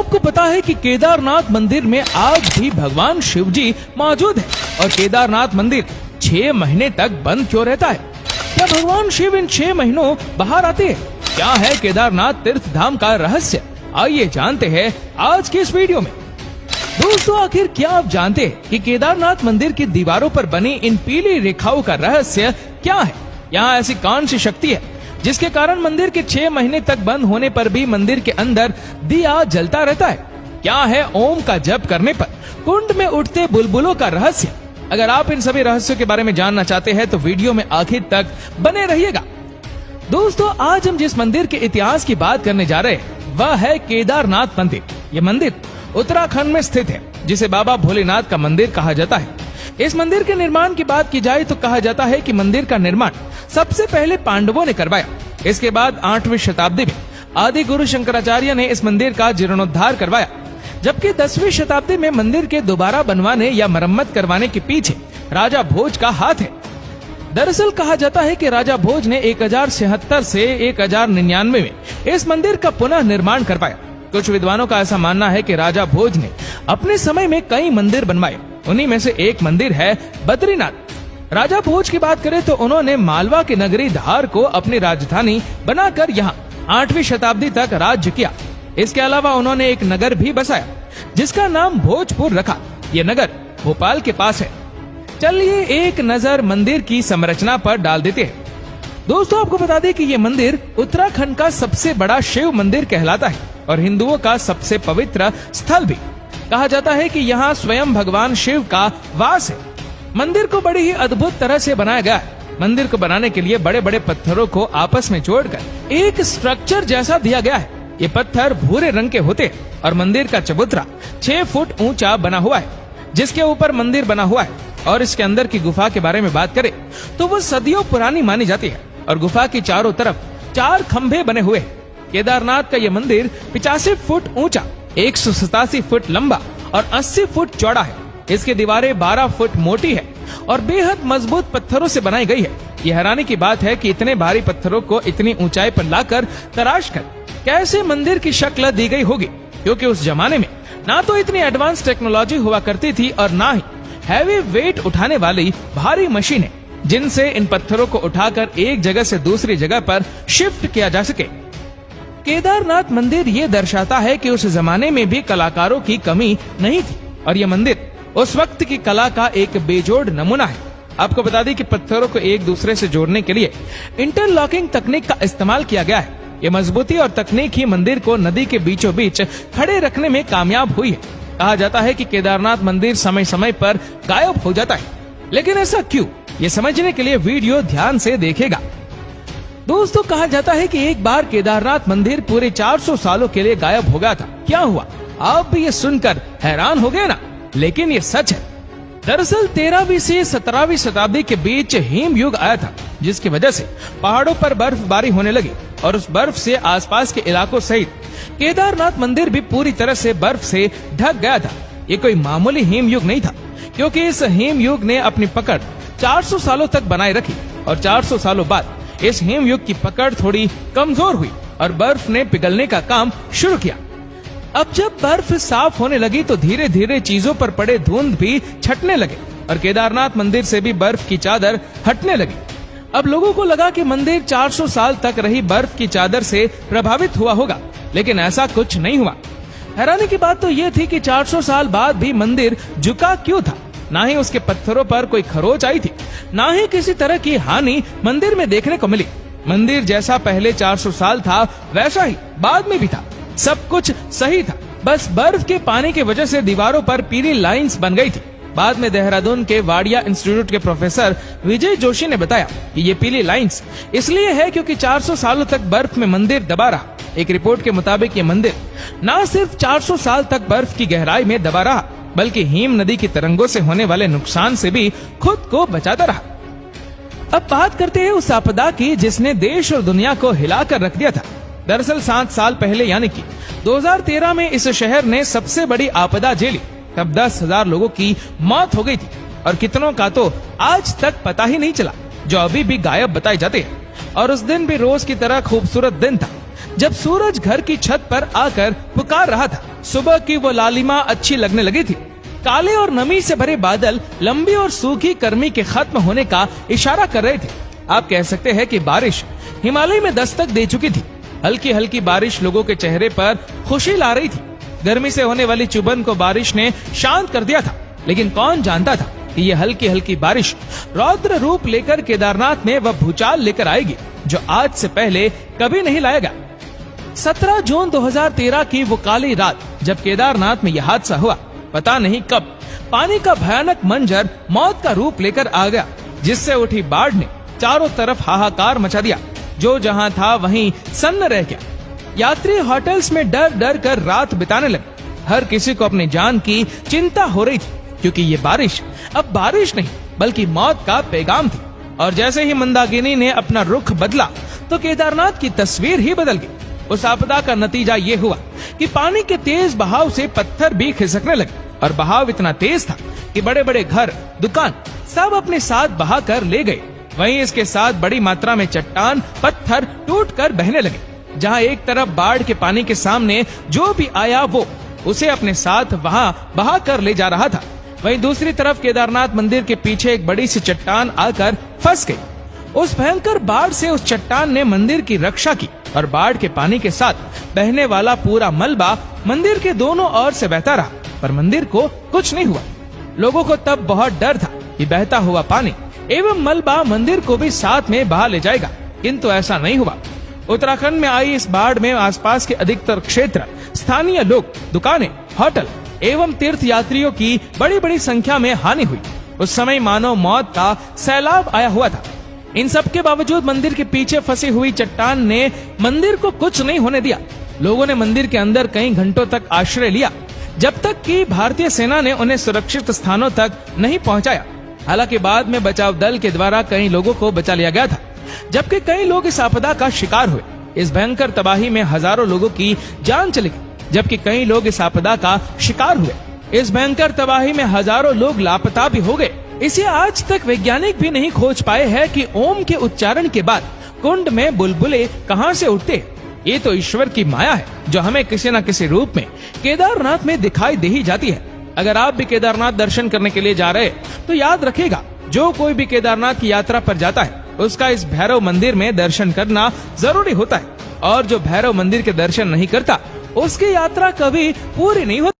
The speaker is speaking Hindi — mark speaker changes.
Speaker 1: आपको पता है कि केदारनाथ मंदिर में आज भी भगवान शिव जी मौजूद है और केदारनाथ मंदिर 6 महीने तक बंद क्यों रहता है? क्या भगवान शिव इन 6 महीनों बाहर आते हैं? क्या है केदारनाथ तीर्थ धाम का रहस्य? आइए जानते हैं आज की इस वीडियो में। दोस्तों, आखिर क्या आप जानते हैं कि केदारनाथ मंदिर की दीवारों पर बनी इन पीली रेखाओं का रहस्य क्या है? यहाँ ऐसी कौन सी शक्ति है जिसके कारण मंदिर के 6 महीने तक बंद होने पर भी मंदिर के अंदर दिया जलता रहता है? क्या है ओम का जप करने पर कुंड में उठते बुलबुलों का रहस्य? अगर आप इन सभी रहस्यों के बारे में जानना चाहते हैं तो वीडियो में आखिर तक बने रहिएगा। दोस्तों, आज हम जिस मंदिर के इतिहास की बात करने जा रहे हैं वह है केदारनाथ मंदिर। ये मंदिर उत्तराखंड में स्थित है, जिसे बाबा भोलेनाथ का मंदिर कहा जाता है। इस मंदिर के निर्माण की बात की जाए तो कहा जाता है कि मंदिर का निर्माण सबसे पहले पांडवों ने करवाया। इसके बाद 8वीं शताब्दी में आदि गुरु शंकराचार्य ने इस मंदिर का जीर्णोद्धार करवाया, जबकि 10वीं शताब्दी में मंदिर के दोबारा बनवाने या मरम्मत करवाने के पीछे राजा भोज का हाथ है। दरअसल कहा जाता है कि राजा भोज ने 1076 से 1099 में इस मंदिर का पुनः निर्माण करवाया। कुछ विद्वानों का ऐसा मानना है कि राजा भोज ने अपने समय में कई मंदिर बनवाए। उन्हीं में से एक मंदिर है बद्रीनाथ। राजा भोज की बात करें तो उन्होंने मालवा की नगरी धार को अपनी राजधानी बनाकर यहाँ 8वीं शताब्दी तक राज्य किया। इसके अलावा उन्होंने एक नगर भी बसाया जिसका नाम भोजपुर रखा। ये नगर भोपाल के पास है। चलिए एक नजर मंदिर की संरचना पर डाल देते हैं। दोस्तों, आपको बता दें कि ये मंदिर उत्तराखंड का सबसे बड़ा शिव मंदिर कहलाता है और हिंदुओं का सबसे पवित्र स्थल भी। कहा जाता है कि यहाँ स्वयं भगवान शिव का वास है। मंदिर को बड़ी ही अद्भुत तरह से बनाया गया है। मंदिर को बनाने के लिए बड़े बड़े पत्थरों को आपस में जोड़कर एक स्ट्रक्चर जैसा दिया गया है। ये पत्थर भूरे रंग के होते हैं और मंदिर का चबूतरा 6 फुट ऊंचा बना हुआ है, जिसके ऊपर मंदिर बना हुआ है। और इसके अंदर की गुफा के बारे में बात करें तो वो सदियों पुरानी मानी जाती है और गुफा की चारों तरफ 4 खंभे बने हुए हैं। केदारनाथ का ये मंदिर 85 फुट ऊंचा, 187 फुट लंबा और 80 फुट चौड़ा है। इसकी दीवारें 12 फुट मोटी है और बेहद मजबूत पत्थरों से बनाई गई है। ये हैरानी की बात है कि इतने भारी पत्थरों को इतनी ऊंचाई पर लाकर तराश कर कैसे मंदिर की शक्ल दी गई होगी, क्योंकि उस जमाने में ना तो इतनी एडवांस टेक्नोलॉजी हुआ करती थी और ना ही हैवी वेट उठाने वाली भारी मशीनें जिनसे इन पत्थरों को उठाकर एक जगह से दूसरी जगह पर शिफ्ट किया जा सके। केदारनाथ मंदिर ये दर्शाता है कि उस जमाने में भी कलाकारों की कमी नहीं थी और ये मंदिर उस वक्त की कला का एक बेजोड़ नमूना है। आपको बता दें कि पत्थरों को एक दूसरे से जोड़ने के लिए इंटरलॉकिंग तकनीक का इस्तेमाल किया गया है। ये मजबूती और तकनीक ही मंदिर को नदी के बीचों बीच खड़े रखने में कामयाब हुई है। कहा जाता है कि केदारनाथ मंदिर समय समय पर गायब हो जाता है, लेकिन ऐसा क्यों, ये समझने के लिए वीडियो ध्यान से देखेगा। दोस्तों, कहा जाता है कि एक बार केदारनाथ मंदिर पूरे 400 सालों के लिए गायब हो गया था। क्या हुआ, आप भी ये सुनकर हैरान हो गए ना? लेकिन ये सच है। दरअसल 13वीं से 17वीं शताब्दी के बीच हिम युग आया था, जिसकी वजह से पहाड़ों पर बर्फबारी होने लगी और उस बर्फ से आसपास के इलाकों सहित केदारनाथ मंदिर भी पूरी तरह से बर्फ से ढक गया था। ये कोई मामूली हिम युग नहीं था, क्योंकि इस हिम युग ने अपनी पकड़ 400 सालों तक बनाए रखी और 400 सालों बाद इस हिम युग की पकड़ थोड़ी कमजोर हुई और बर्फ ने पिघलने का काम शुरू किया। अब जब बर्फ साफ होने लगी तो धीरे धीरे चीजों पर पड़े धुंध भी छटने लगे और केदारनाथ मंदिर से भी बर्फ की चादर हटने लगी। अब लोगों को लगा कि मंदिर 400 साल तक रही बर्फ की चादर से प्रभावित हुआ होगा, लेकिन ऐसा कुछ नहीं हुआ। हैरानी की बात तो ये थी कि 400 साल बाद भी मंदिर झुका क्यों था। ना ही उसके पत्थरों पर कोई खरोच आई थी, ना ही किसी तरह की हानि मंदिर में देखने को मिली। मंदिर जैसा पहले 400 साल था वैसा ही बाद में भी था। सब कुछ सही था, बस बर्फ के पानी की वजह से दीवारों पर पीली लाइंस बन गई थी। बाद में देहरादून के वाडिया इंस्टीट्यूट के प्रोफेसर विजय जोशी ने बताया कि ये पीली लाइंस इसलिए है क्योंकि 400 सालों तक बर्फ में मंदिर दबा रहा। एक रिपोर्ट के मुताबिक ये मंदिर न सिर्फ 400 साल तक बर्फ की गहराई में दबा रहा, बल्कि हिम नदी की तरंगों से होने वाले नुकसान से भी खुद को बचाता रहा। अब बात करते हैं उस आपदा की जिसने देश और दुनिया को हिलाकर रख दिया था। दरअसल 7 साल पहले यानी कि 2013 में इस शहर ने सबसे बड़ी आपदा झेली। तब 10,000 लोगों की मौत हो गई थी और कितनों का तो आज तक पता ही नहीं चला, जो अभी भी गायब बताए जाते हैं। और उस दिन भी रोज की तरह खूबसूरत दिन था, जब सूरज घर की छत पर आकर पुकार रहा था सुबह की वो लालिमा अच्छी लगने लगी थी। काले और नमी से भरे बादल लंबी और सूखी गर्मी के खत्म होने का इशारा कर रहे थे। आप कह सकते हैं कि बारिश हिमालय में दस्तक दे चुकी थी। हल्की हल्की बारिश लोगों के चेहरे पर खुशी ला रही थी। गर्मी से होने वाली चुभन को बारिश ने शांत कर दिया था, लेकिन कौन जानता था कि ये हल्की हल्की बारिश रौद्र रूप लेकर केदारनाथ में वह भूचाल लेकर आएगी जो आज से पहले कभी नहीं लाया गया। 17 जून 2013 की वो काली रात जब केदारनाथ में यह हादसा हुआ, पता नहीं कब पानी का भयानक मंजर मौत का रूप लेकर आ गया, जिससे उठी बाढ़ ने चारों तरफ हाहाकार मचा दिया। जो जहां था वहीं सन्न रह गया। यात्री होटल्स में डर डर कर रात बिताने लगे। हर किसी को अपनी जान की चिंता हो रही थी, क्योंकि ये बारिश अब बारिश नहीं बल्कि मौत का पैगाम थी। और जैसे ही मंदाकिनी ने अपना रुख बदला तो केदारनाथ की तस्वीर ही बदल गई। उस आपदा का नतीजा ये हुआ कि पानी के तेज बहाव से पत्थर भी खिसकने लगे और बहाव इतना तेज था कि बड़े बड़े घर, दुकान सब अपने साथ बहा कर ले गए। वहीं इसके साथ बड़ी मात्रा में चट्टान, पत्थर टूटकर बहने लगे। जहां एक तरफ बाढ़ के पानी के सामने जो भी आया वो उसे अपने साथ वहां बहा कर ले जा रहा था, वहीं दूसरी तरफ केदारनाथ मंदिर के पीछे एक बड़ी सी चट्टान आकर फंस गई। उस भयंकर बाढ़ से उस चट्टान ने मंदिर की रक्षा की और बाढ़ के पानी के साथ बहने वाला पूरा मलबा मंदिर के दोनों ओर से बहता रहा, पर मंदिर को कुछ नहीं हुआ। लोगों को तब बहुत डर था कि बहता हुआ पानी एवं मलबा मंदिर को भी साथ में बहा ले जाएगा, किंतु ऐसा नहीं हुआ। उत्तराखंड में आई इस बाढ़ में आसपास के अधिकतर क्षेत्र, स्थानीय लोग, दुकानें, होटल एवं तीर्थ यात्रियों की बड़ी बड़ी संख्या में हानि हुई। उस समय मानो मौत का सैलाब आया हुआ था। इन सब के बावजूद मंदिर के पीछे फंसी हुई चट्टान ने मंदिर को कुछ नहीं होने दिया। लोगों ने मंदिर के अंदर कई घंटों तक आश्रय लिया, जब तक कि भारतीय सेना ने उन्हें सुरक्षित स्थानों तक नहीं पहुंचाया। हालांकि बाद में बचाव दल के द्वारा कई लोगों को बचा लिया गया था, जबकि कई लोग इस आपदा का शिकार हुए। इस भयंकर तबाही में हजारों लोगों की जान चली गई, जबकि कई लोग इस आपदा का शिकार हुए। इस भयंकर तबाही में हजारों लोग लापता भी हो गए। इसे आज तक वैज्ञानिक भी नहीं खोज पाए हैं कि ओम के उच्चारण के बाद कुंड में बुलबुले कहां से उठते हैं। ये तो ईश्वर की माया है जो हमें किसी न किसी रूप में केदारनाथ में दिखाई दे ही जाती है। अगर आप भी केदारनाथ दर्शन करने के लिए जा रहे तो याद रखिएगा, जो कोई भी केदारनाथ की यात्रा पर जाता है उसका इस भैरव मंदिर में दर्शन करना जरूरी होता है, और जो भैरव मंदिर के दर्शन नहीं करता उसकी यात्रा कभी पूरी नहीं होती।